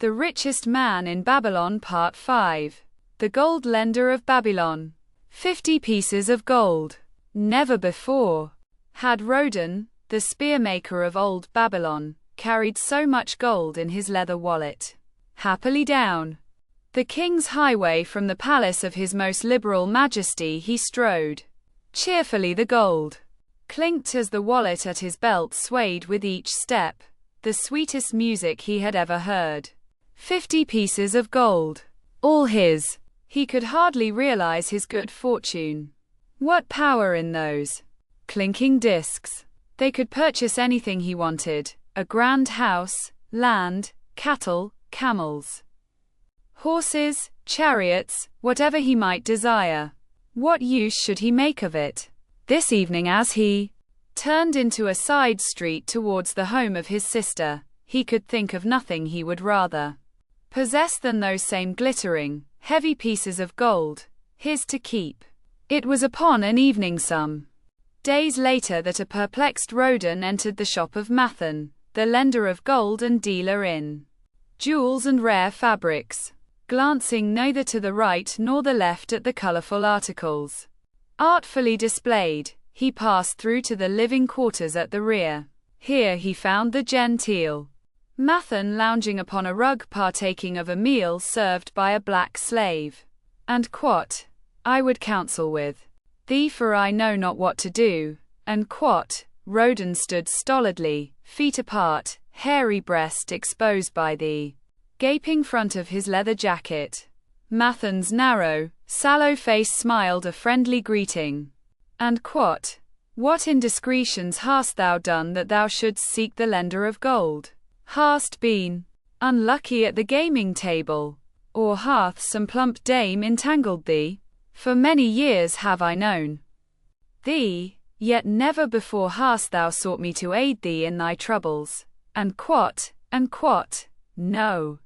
The Richest Man in Babylon Part 5. The Gold Lender of Babylon. 50 pieces of gold. Never before had Rodan, the spearmaker of old Babylon, carried so much gold in his leather wallet. Happily down the king's highway from the palace of his most liberal majesty he strode. Cheerfully the gold clinked as the wallet at his belt swayed with each step, the sweetest music he had ever heard. 50 pieces of gold. All his. He could hardly realize his good fortune. What power in those clinking discs. They could purchase anything he wanted: a grand house, land, cattle, camels, horses, chariots, whatever he might desire. What use should he make of it? This evening, as he turned into a side street towards the home of his sister, he could think of nothing he would rather possess than those same glittering, heavy pieces of gold, his to keep. It was upon an evening some days later that a perplexed Rodan entered the shop of Mathan, the lender of gold and dealer in jewels and rare fabrics. Glancing neither to the right nor the left at the colorful articles artfully displayed, he passed through to the living quarters at the rear. Here he found the genteel Mathan lounging upon a rug partaking of a meal served by a black slave. And quot, I would counsel with thee, for I know not what to do. And quot, Rodan stood stolidly, feet apart, hairy breast exposed by the gaping front of his leather jacket. Mathan's narrow, sallow face smiled a friendly greeting. And quot, what indiscretions hast thou done that thou shouldst seek the lender of gold? Hast been unlucky at the gaming table? Or hath some plump dame entangled thee? For many years have I known thee, yet never before hast thou sought me to aid thee in thy troubles. And quot, no,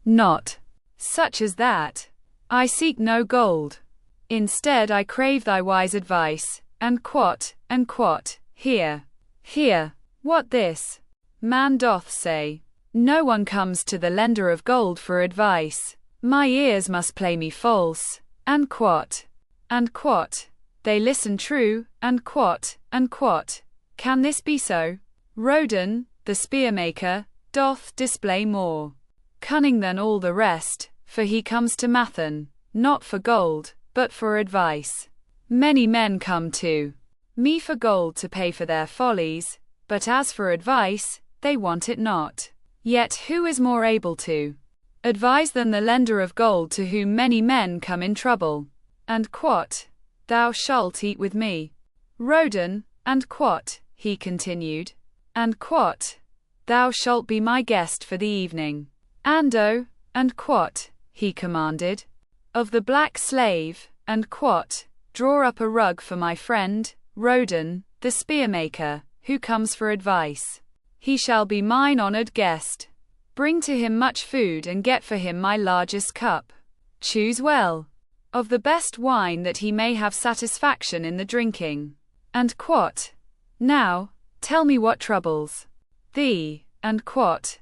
not such as that. I seek no gold. Instead I crave thy wise advice. And quot, hear, what this man doth say. No one comes to the lender of gold for advice. My ears must play me false. And quot, they listen true. And quot, can this be so? Rodan, the spearmaker, doth display more cunning than all the rest, for he comes to Mathan, not for gold, but for advice. Many men come to me for gold to pay for their follies, but as for advice, they want it not. Yet who is more able to advise than the lender of gold, to whom many men come in trouble? And quot, thou shalt eat with me, Rodan. And quot, he continued, and quot, thou shalt be my guest for the evening. And quot, he commanded of the black slave. And quot, draw up a rug for my friend, Rodan, the spearmaker, who comes for advice. He shall be mine honored guest. Bring to him much food and get for him my largest cup. Choose well of the best wine, that he may have satisfaction in the drinking. And quot, now, tell me what troubles thee. And quot,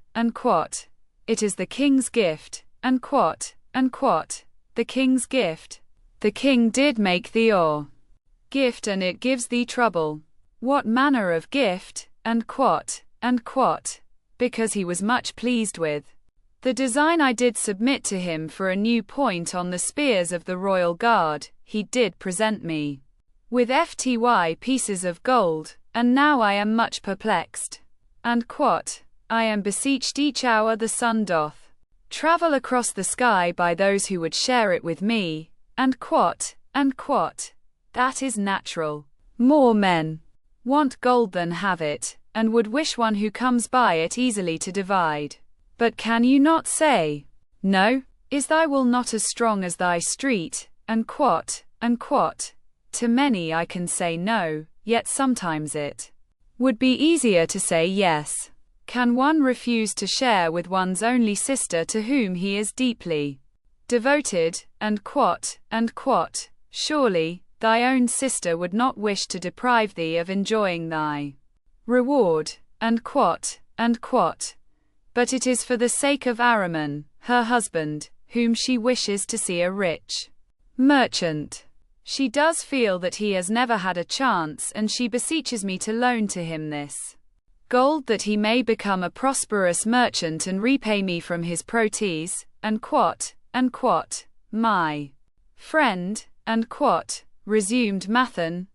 it is the king's gift. And quot, the king's gift. The king did make thee or gift, and it gives thee trouble. What manner of gift? And quot, because he was much pleased with the design I did submit to him for a new point on the spears of the royal guard, he did present me with 50 pieces of gold, and now I am much perplexed. And quot, I am beseeched each hour the sun doth travel across the sky by those who would share it with me. And quot, that is natural. More men want gold than have it, and would wish one who comes by it easily to divide. But can you not say, no? Is thy will not as strong as thy street? And quot, to many I can say no, yet sometimes it would be easier to say yes. Can one refuse to share with one's only sister, to whom he is deeply devoted? And quot, surely thy own sister would not wish to deprive thee of enjoying thy reward. And quot, but it is for the sake of Ahriman, her husband, whom she wishes to see a rich merchant. She does feel that he has never had a chance, and she beseeches me to loan to him this gold that he may become a prosperous merchant and repay me from his protease, my friend, resumed Mathan,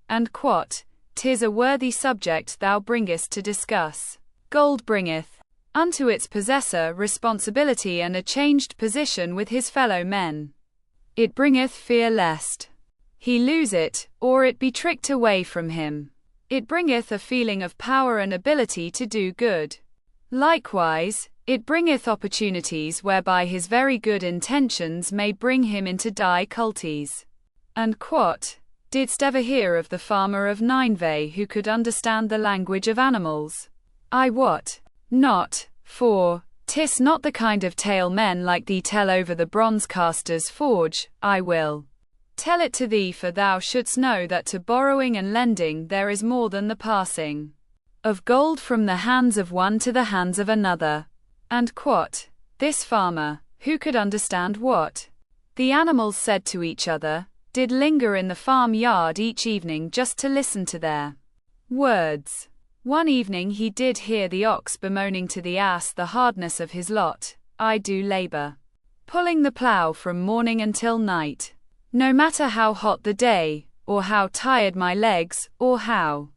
'tis a worthy subject thou bringest to discuss. Gold bringeth unto its possessor responsibility and a changed position with his fellow men. It bringeth fear lest he lose it, or it be tricked away from him. It bringeth a feeling of power and ability to do good. Likewise, it bringeth opportunities whereby his very good intentions may bring him into difficulties. Didst ever hear of the farmer of Nineveh who could understand the language of animals? I wot not, for 'tis not the kind of tale men like thee tell over the bronze-caster's forge. I will tell it to thee, for thou shouldst know that to borrowing and lending there is more than the passing of gold from the hands of one to the hands of another. This farmer, who could understand what the animals said to each other, did linger in the farmyard each evening just to listen to their words. One evening he did hear the ox bemoaning to the ass the hardness of his lot. I do labor, pulling the plough from morning until night. No matter how hot the day, or how tired my legs, or how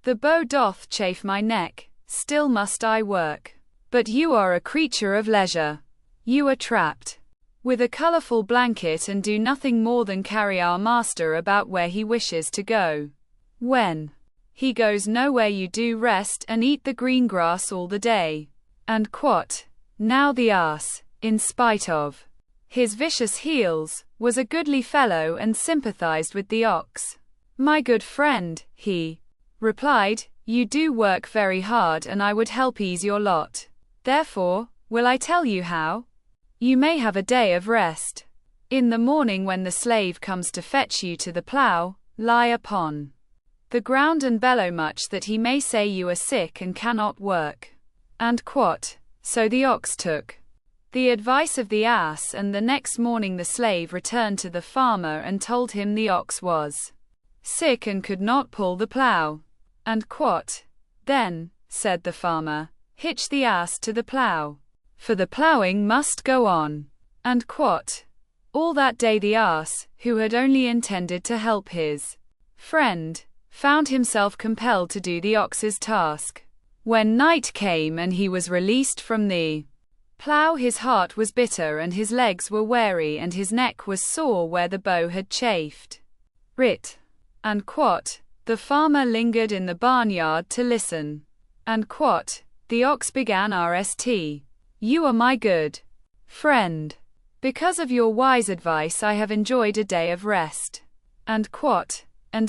the bow doth chafe my neck, still must I work. But you are a creature of leisure. You are trapped with a colorful blanket and do nothing more than carry our master about where he wishes to go. When he goes nowhere you do rest and eat the green grass all the day. Now the ass, in spite of his vicious heels, was a goodly fellow and sympathized with the ox. My good friend, he replied, you do work very hard and I would help ease your lot. Therefore, will I tell you how? You may have a day of rest. In the morning when the slave comes to fetch you to the plough, lie upon the ground and bellow much that he may say you are sick and cannot work. So the ox took the advice of the ass, and the next morning the slave returned to the farmer and told him the ox was sick and could not pull the plough. Then, said the farmer, hitch the ass to the plough, for the ploughing must go on. All that day the ass, who had only intended to help his friend, found himself compelled to do the ox's task. When night came and he was released from the plough, his heart was bitter and his legs were weary and his neck was sore where the bow had chafed. The farmer lingered in the barnyard to listen. The ox began, "Rst. You are my good friend. Because of your wise advice I have enjoyed a day of rest." And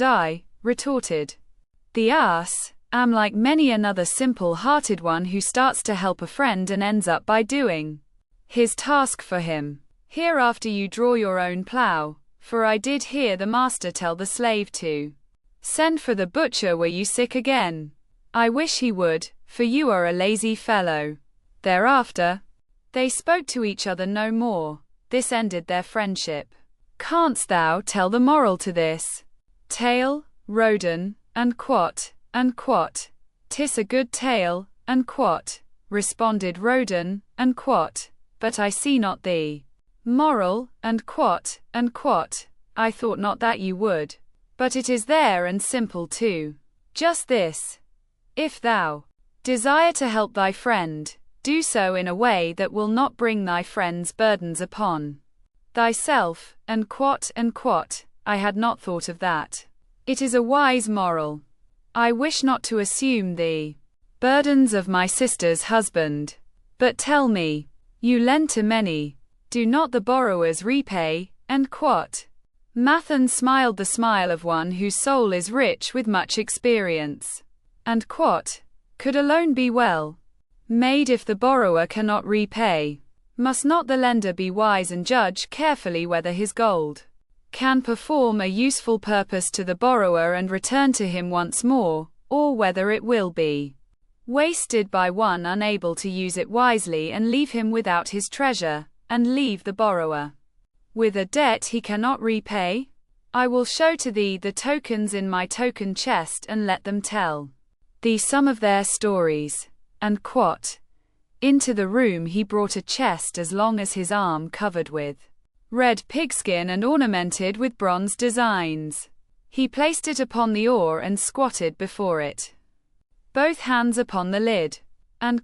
I retorted, "The ass am like many another simple-hearted one who starts to help a friend and ends up by doing his task for him. Hereafter you draw your own plough, for I did hear the master tell the slave to send for the butcher were you sick again. I wish he would, for you are a lazy fellow." Thereafter, they spoke to each other no more. This ended their friendship. Canst thou tell the moral to this tale, Rodan? "'Tis a good tale," responded Rodan, "but I see not the moral," I thought not that you would. But it is there and simple too. Just this: if thou desire to help thy friend, do so in a way that will not bring thy friend's burdens upon thyself. I had not thought of that. It is a wise moral. I wish not to assume the burdens of my sister's husband. But tell me, you lend to many, do not the borrowers repay? Mathan smiled the smile of one whose soul is rich with much experience. Could a loan be well made if the borrower cannot repay? Must not the lender be wise and judge carefully whether his gold can perform a useful purpose to the borrower and return to him once more, or whether it will be wasted by one unable to use it wisely, and leave him without his treasure, and leave the borrower with a debt he cannot repay? I will show to thee the tokens in my token chest, and let them tell thee some of their stories. And into the room he brought a chest as long as his arm, covered with red pigskin and ornamented with bronze designs. He placed it upon the oar and squatted before it, both hands upon the lid. And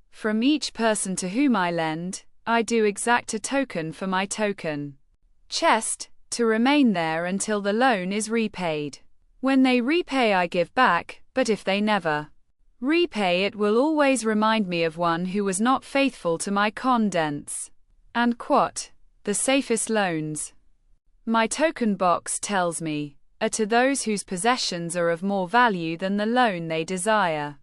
from each person to whom I lend, I do exact a token for my token chest, to remain there until the loan is repaid. When they repay I give back, but if they never repay it will always remind me of one who was not faithful to my condents. And the safest loans, my token box tells me, are to those whose possessions are of more value than the loan they desire.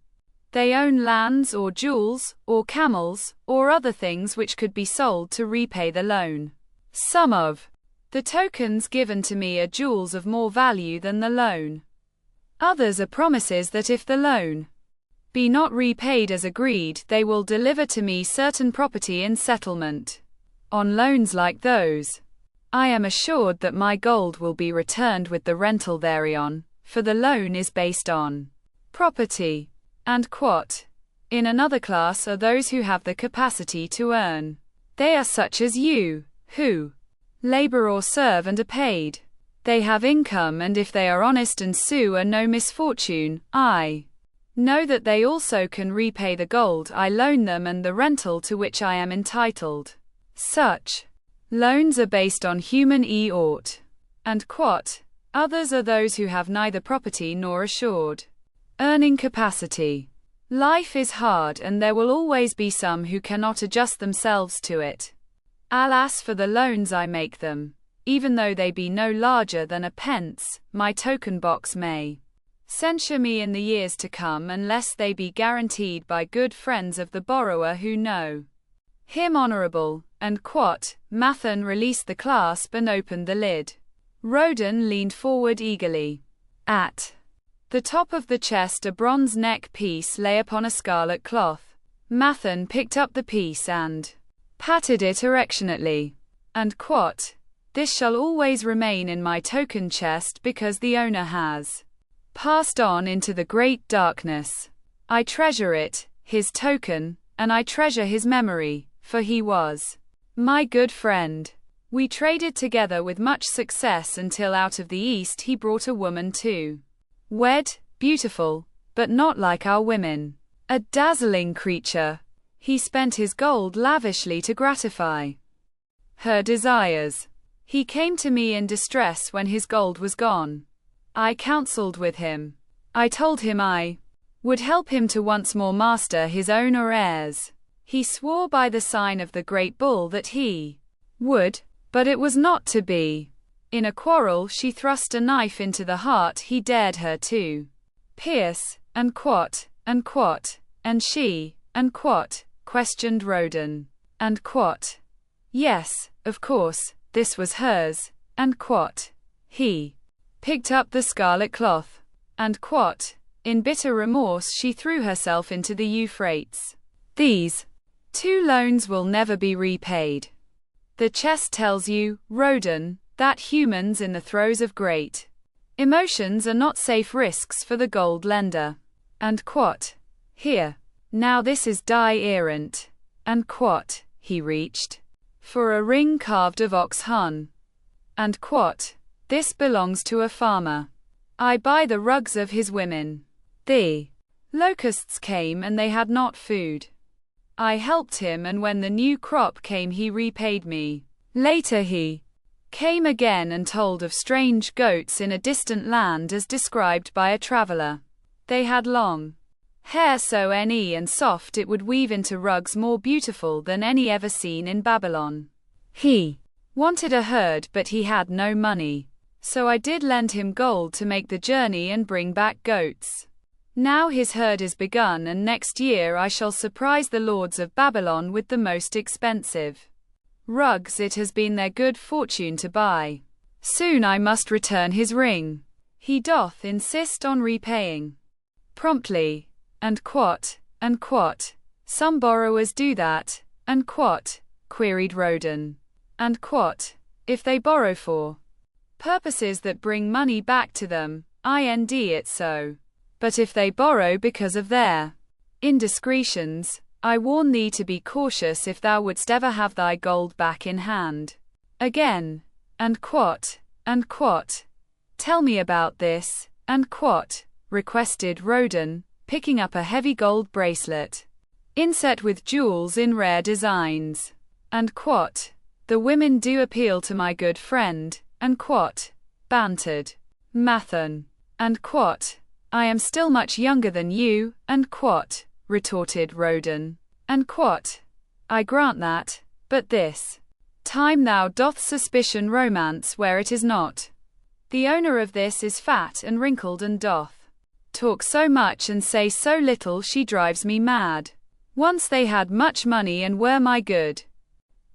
They own lands or jewels, or camels, or other things which could be sold to repay the loan. Some of the tokens given to me are jewels of more value than the loan. Others are promises that if the loan be not repaid as agreed, they will deliver to me certain property in settlement. On loans like those, I am assured that my gold will be returned with the rental thereon, for the loan is based on property. And in another class are those who have the capacity to earn. They are such as you, who labor or serve and are paid. They have income, and if they are honest and sue no misfortune, I know that they also can repay the gold I loan them and the rental to which I am entitled. Such loans are based on human ought. And others are those who have neither property nor assured earning capacity. Life is hard, and there will always be some who cannot adjust themselves to it. Alas for the loans I make them, even though they be no larger than a pence, my token box may censure me in the years to come unless they be guaranteed by good friends of the borrower who know him honorable. And Mathan released the clasp and opened the lid. Rodan leaned forward eagerly. At the top of the chest a bronze neck piece lay upon a scarlet cloth. Mathan picked up the piece and patted it affectionately. And this shall always remain in my token chest because the owner has passed on into the great darkness. I treasure it, his token, and I treasure his memory, for he was my good friend. We traded together with much success until out of the East he brought a woman to wed, beautiful, but not like our women. A dazzling creature. He spent his gold lavishly to gratify her desires. He came to me in distress when his gold was gone. I counseled with him. I told him I would help him to once more master his own heirs. He swore by the sign of the great bull that he would, but it was not to be. In a quarrel she thrust a knife into the heart he dared her to pierce. And she, questioned Rodan. And yes, of course, this was hers. And he picked up the scarlet cloth. And in bitter remorse she threw herself into the Euphrates. These two loans will never be repaid. The chest tells you, Rodan, that humans in the throes of great emotions are not safe risks for the gold lender. And here. Now this is die-errant. And he reached for a ring carved of ox hun. And this belongs to a farmer. I buy the rugs of his women. The locusts came and they had not food. I helped him, and when the new crop came he repaid me. Later he came again and told of strange goats in a distant land as described by a traveler. They had long hair so and soft it would weave into rugs more beautiful than any ever seen in Babylon. He wanted a herd, but he had no money. So I did lend him gold to make the journey and bring back goats. Now his herd is begun, and next year I shall surprise the lords of Babylon with the most expensive rugs it has been their good fortune to buy. Soon I must return his ring. He doth insist on repaying promptly. And quot, and quot. Some borrowers do that, and quot, queried Roden. And quot, if they borrow for purposes that bring money back to them, it's so. But if they borrow because of their indiscretions, I warn thee to be cautious if thou wouldst ever have thy gold back in hand. Again, and quot, and quot. Tell me about this, and quot, requested Roden, picking up a heavy gold bracelet, inset with jewels in rare designs. And quot, the women do appeal to my good friend, and quot, bantered Mathan. And quot, I am still much younger than you, and quot, retorted Roden. And quot, I grant that, but this time thou doth suspicion romance where it is not. The owner of this is fat and wrinkled and doth talk so much and say so little she drives me mad. Once they had much money and were my good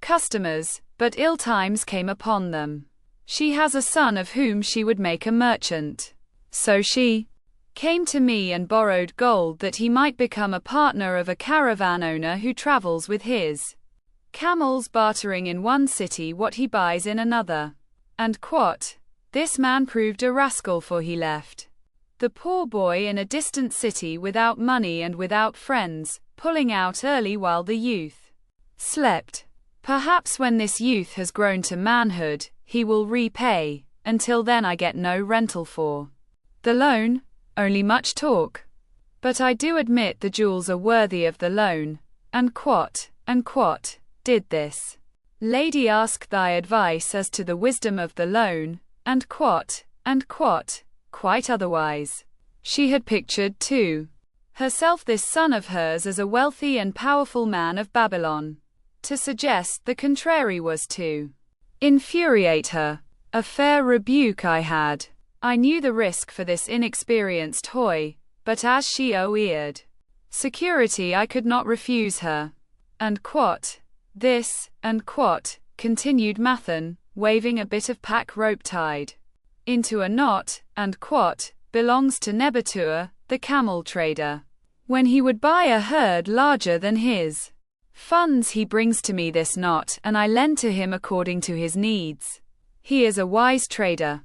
customers, but ill times came upon them. She has a son of whom she would make a merchant. So she came to me and borrowed gold that he might become a partner of a caravan owner who travels with his camels, bartering in one city what he buys in another. And quot, this man proved a rascal, for he left the poor boy in a distant city without money and without friends, pulling out early while the youth slept. Perhaps when this youth has grown to manhood, he will repay. Until then I get no rental for the loan, only much talk. But I do admit the jewels are worthy of the loan. And quot, did this lady ask thy advice as to the wisdom of the loan? And quot, quite otherwise. She had pictured to herself this son of hers as a wealthy and powerful man of Babylon. To suggest the contrary was to infuriate her. A fair rebuke I had. I knew the risk for this inexperienced hoy, but as she eared security I could not refuse her. And quot, this, and quot, continued Mathan, waving a bit of pack rope tied into a knot, and quot, belongs to Nebatur, the camel trader. When he would buy a herd larger than his funds he brings to me this knot, and I lend to him according to his needs. He is a wise trader.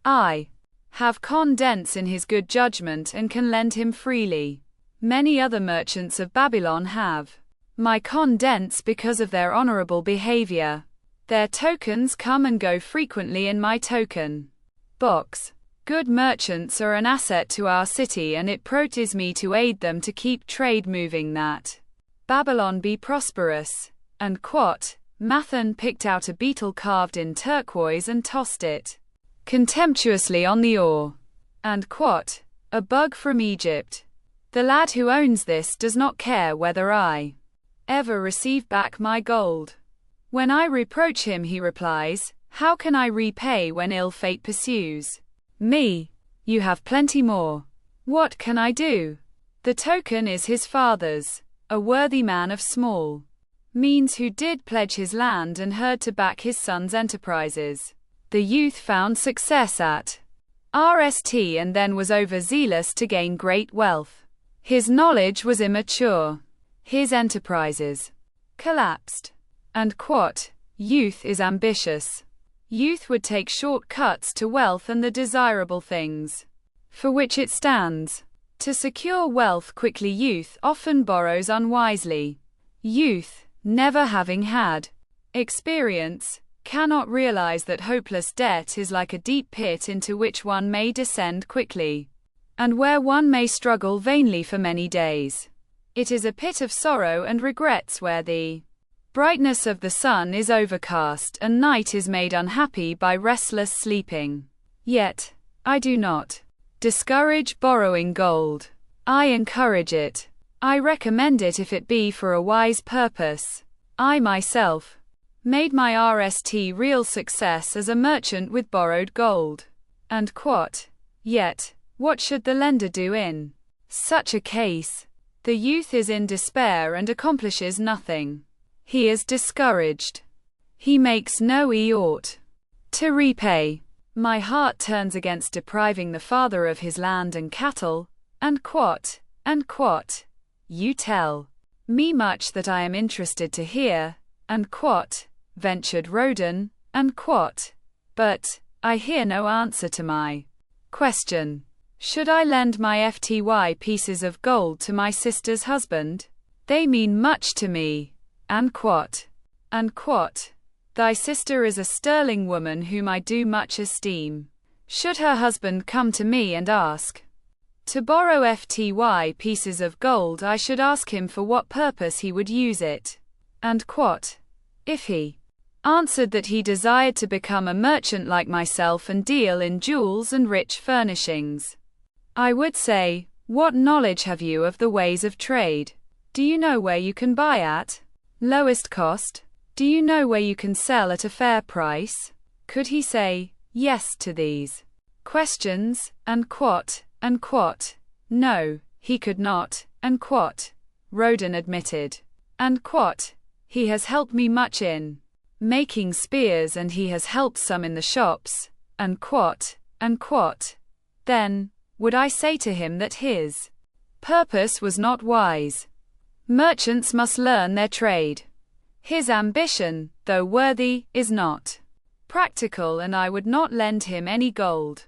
I have confidence in his good judgment and can lend him freely. Many other merchants of Babylon have my confidence because of their honorable behavior. Their tokens come and go frequently in my token box. Good merchants are an asset to our city, and it pleases me to aid them to keep trade moving, that Babylon be prosperous. And quot, Mathan picked out a beetle carved in turquoise and tossed it contemptuously on the oar. And quot, a bug from Egypt. The lad who owns this does not care whether I ever receive back my gold. When I reproach him, he replies, how can I repay when ill fate pursues me? You have plenty more. What can I do? The token is his father's, a worthy man of small means who did pledge his land and herd to back his son's enterprises. The youth found success at RST and then was overzealous to gain great wealth. His knowledge was immature. His enterprises collapsed. And quot, youth is ambitious. Youth would take short cuts to wealth and the desirable things for which it stands. To secure wealth quickly, youth often borrows unwisely. Youth, never having had experience, cannot realize that hopeless debt is like a deep pit into which one may descend quickly, and where one may struggle vainly for many days. It is a pit of sorrow and regrets where the brightness of the sun is overcast and night is made unhappy by restless sleeping. Yet, I do not discourage borrowing gold. I encourage it. I recommend it if it be for a wise purpose. I myself made my RST real success as a merchant with borrowed gold. And quot, yet, what should the lender do in such a case? The youth is in despair and accomplishes nothing. He is discouraged. He makes no ought to repay. My heart turns against depriving the father of his land and cattle. And quot, and quot, you tell me much that I am interested to hear, and quot, ventured Roden, and quot, but I hear no answer to my question. Should I lend my FTY pieces of gold to my sister's husband? They mean much to me, and quot, thy sister is a sterling woman whom I do much esteem. Should her husband come to me and ask to borrow FTY pieces of gold, I should ask him for what purpose he would use it, and quot, if he answered that he desired to become a merchant like myself and deal in jewels and rich furnishings, I would say, what knowledge have you of the ways of trade? Do you know where you can buy at lowest cost? Do you know where you can sell at a fair price? Could he say yes to these questions, and quot, no, he could not, and quot, Roden admitted, and quot, he has helped me much in making spears and he has helped some in the shops, and quot, then would I say to him that his purpose was not wise? Merchants must learn their trade. His ambition, though worthy, is not practical, and I would not lend him any gold.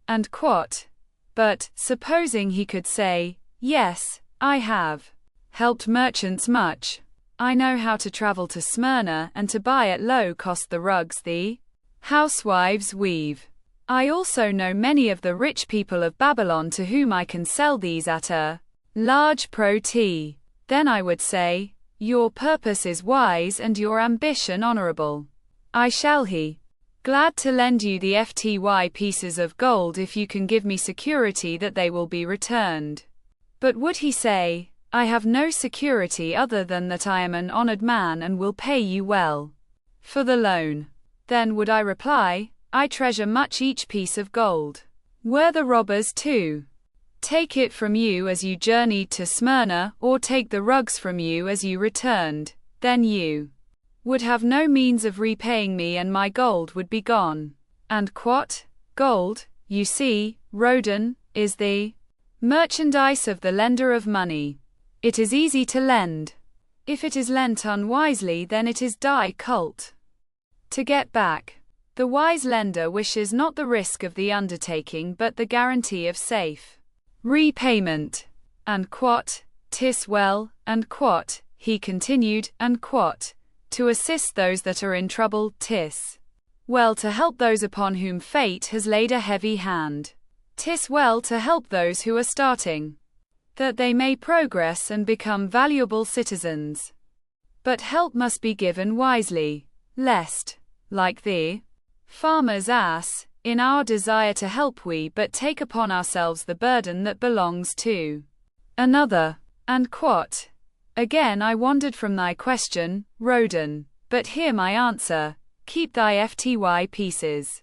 And quot, but, supposing he could say, yes, I have helped merchants much. I know how to travel to Smyrna and to buy at low cost the rugs the housewives weave. I also know many of the rich people of Babylon to whom I can sell these at a large prot. Then I would say, your purpose is wise and your ambition honorable. I shall he glad to lend you the FTY pieces of gold if you can give me security that they will be returned. But would he say, I have no security other than that I am an honored man and will pay you well for the loan? Then would I reply, I treasure much each piece of gold. Were the robbers to take it from you as you journeyed to Smyrna, or take the rugs from you as you returned, then you would have no means of repaying me and my gold would be gone. And quot, gold, you see, Roden, is the merchandise of the lender of money. It is easy to lend. If it is lent unwisely, then it is die cult. To get back, the wise lender wishes not the risk of the undertaking but the guarantee of safe repayment. And quot, 'tis well, and quot, he continued, and quot, to assist those that are in trouble, 'tis well to help those upon whom fate has laid a heavy hand. 'Tis well to help those who are starting, that they may progress and become valuable citizens. But help must be given wisely, lest, like the farmer's ass, in our desire to help we but take upon ourselves the burden that belongs to another. And quot, again I wandered from thy question, Roden, but hear my answer, keep thy FTY pieces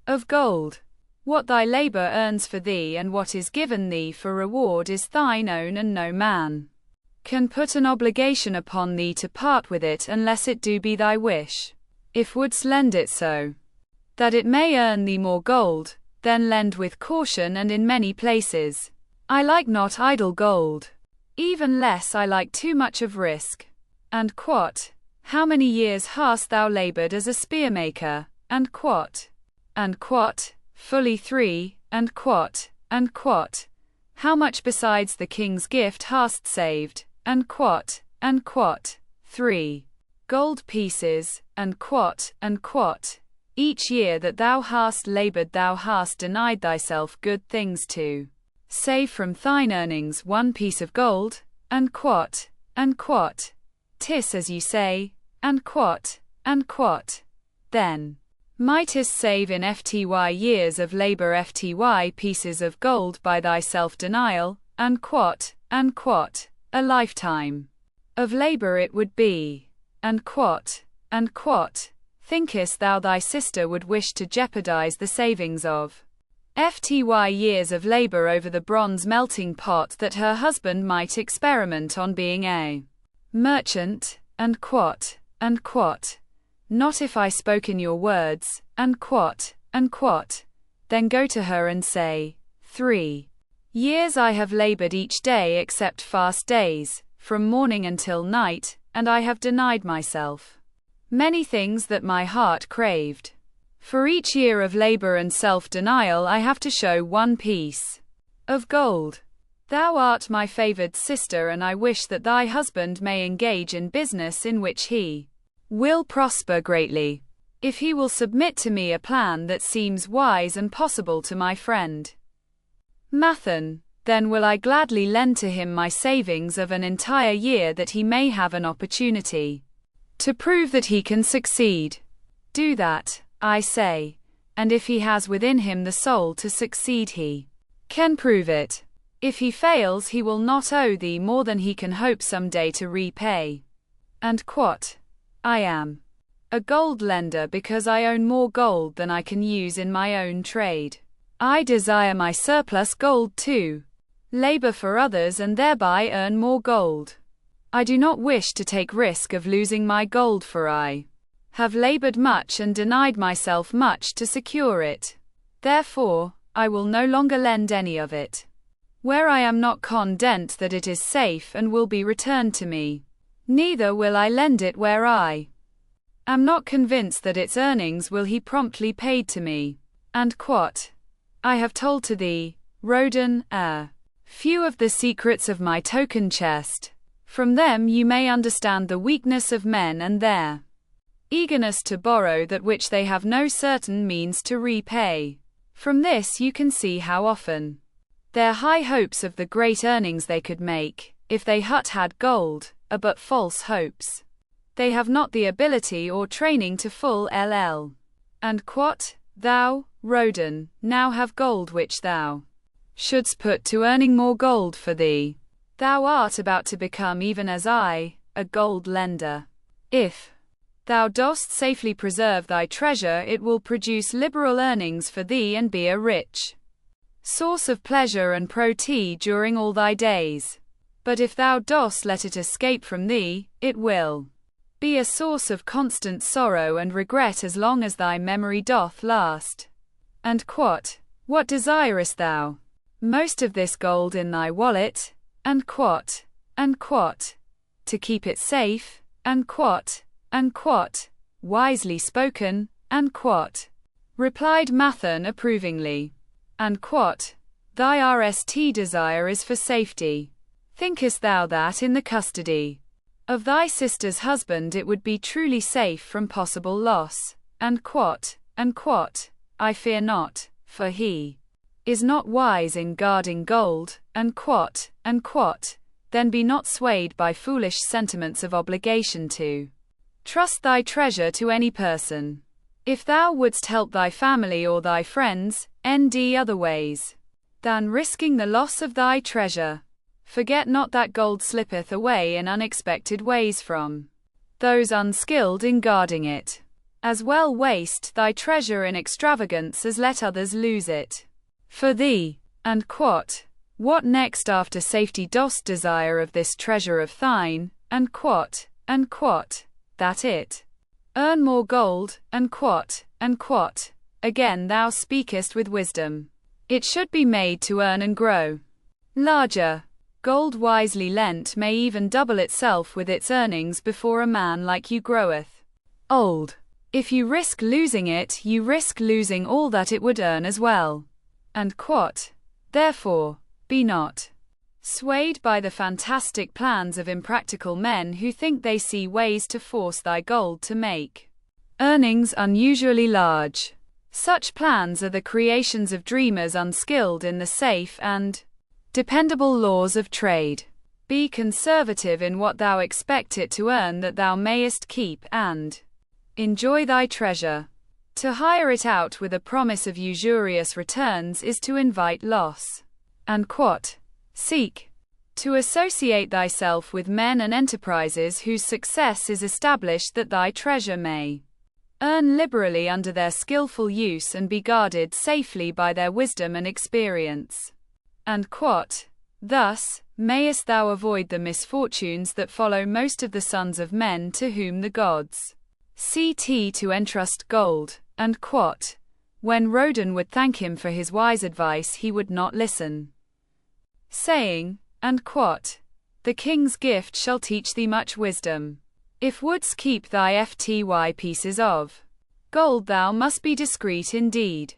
of gold. What thy labor earns for thee and what is given thee for reward is thine own, and no man can put an obligation upon thee to part with it unless it do be thy wish. If wouldst lend it so that it may earn thee more gold, then lend with caution and in many places. I like not idle gold. Even less I like too much of risk. And quot, how many years hast thou labored as a spearmaker? And quot, fully 3, and quot, how much besides the king's gift hast saved? And quot, 3 gold pieces, and quot, each year that thou hast labored thou hast denied thyself good things to save from thine earnings 1 piece of gold, and quot, 'tis as you say, and quot, then mightest save in FTY years of labor FTY pieces of gold by thy self-denial, and quot, a lifetime of labor it would be, and quot, thinkest thou thy sister would wish to jeopardize the savings of FTY years of labor over the bronze melting pot that her husband might experiment on being a merchant? And quot, not if I spoke in your words, and quot, then go to her and say, 3 Years I have labored each day except fast days, from morning until night, and I have denied myself many things that my heart craved. For each year of labor and self-denial I have to show one piece of gold. Thou art my favored sister, and I wish that thy husband may engage in business in which he will prosper greatly, if he will submit to me a plan that seems wise and possible to my friend Mathan. Then will I gladly lend to him my savings of an entire year, that he may have an opportunity to prove that he can succeed. Do that, I say, and if he has within him the soul to succeed, he can prove it. If he fails, he will not owe thee more than he can hope some day to repay. And quot, I am a gold lender because I own more gold than I can use in my own trade. I desire my surplus gold to labor for others and thereby earn more gold. I do not wish to take risk of losing my gold, for I have labored much and denied myself much to secure it. Therefore, I will no longer lend any of it where I am not content that it is safe and will be returned to me. Neither will I lend it where I am not convinced that its earnings will he promptly paid to me. And quot, I have told to thee, Rodan, few of the secrets of my token chest. From them you may understand the weakness of men and their eagerness to borrow that which they have no certain means to repay. From this you can see how often their high hopes of the great earnings they could make, if they had gold, are but false hopes. They have not the ability or training to full ll. And quot, thou, Rodan, now have gold which thou shouldst put to earning more gold for thee. Thou art about to become even as I, a gold lender. If thou dost safely preserve thy treasure, it will produce liberal earnings for thee and be a rich source of pleasure and protee during all thy days. But if thou dost let it escape from thee, it will be a source of constant sorrow and regret as long as thy memory doth last. And quot, what desirest thou most of this gold in thy wallet? And quot, to keep it safe. And quot, wisely spoken. And quot, replied Mathan approvingly. And quot, thy rst desire is for safety. Thinkest thou that in the custody of thy sister's husband it would be truly safe from possible loss? And quot, I fear not, for he is not wise in guarding gold. And quot, then be not swayed by foolish sentiments of obligation to trust thy treasure to any person. If thou wouldst help thy family or thy friends, nd other ways than risking the loss of thy treasure, forget not that gold slippeth away in unexpected ways from those unskilled in guarding it. As well waste thy treasure in extravagance as let others lose it for thee. And quot, what next after safety dost desire of this treasure of thine? And quot, that it earn more gold. And quot, again thou speakest with wisdom. It should be made to earn and grow larger. Gold wisely lent may even double itself with its earnings before a man like you groweth old. If you risk losing it, you risk losing all that it would earn as well. And quot, therefore, be not swayed by the fantastic plans of impractical men who think they see ways to force thy gold to make earnings unusually large. Such plans are the creations of dreamers unskilled in the safe and dependable laws of trade. Be conservative in what thou expect it to earn, that thou mayest keep and enjoy thy treasure. To hire it out with a promise of usurious returns is to invite loss. And quot, seek to associate thyself with men and enterprises whose success is established, that thy treasure may earn liberally under their skillful use and be guarded safely by their wisdom and experience. And quot, thus mayest thou avoid the misfortunes that follow most of the sons of men to whom the gods ct to entrust gold. And quot, when Rodan would thank him for his wise advice, he would not listen. saying, and quote, "The king's gift shall teach thee much wisdom. If wouldst keep thy FTY pieces of gold, thou must be discreet indeed.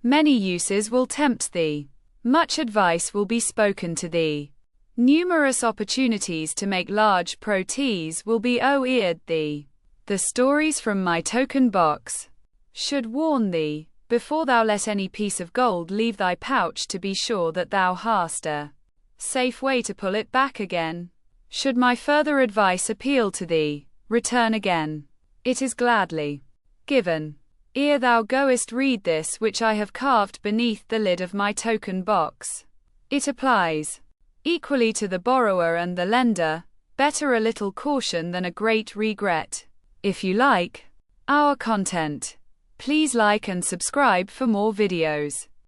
Many uses will tempt thee. Much advice will be spoken to thee. Numerous opportunities to make large protees will be eared thee. The stories from my token box should warn thee, before thou let any piece of gold leave thy pouch, to be sure that thou hast a safe way to pull it back again. Should my further advice appeal to thee, return again. It is gladly given. Ere thou goest, read this which I have carved beneath the lid of my token box. It applies equally to the borrower and the lender. Better a little caution than a great regret. If you like our content, please like and subscribe for more videos.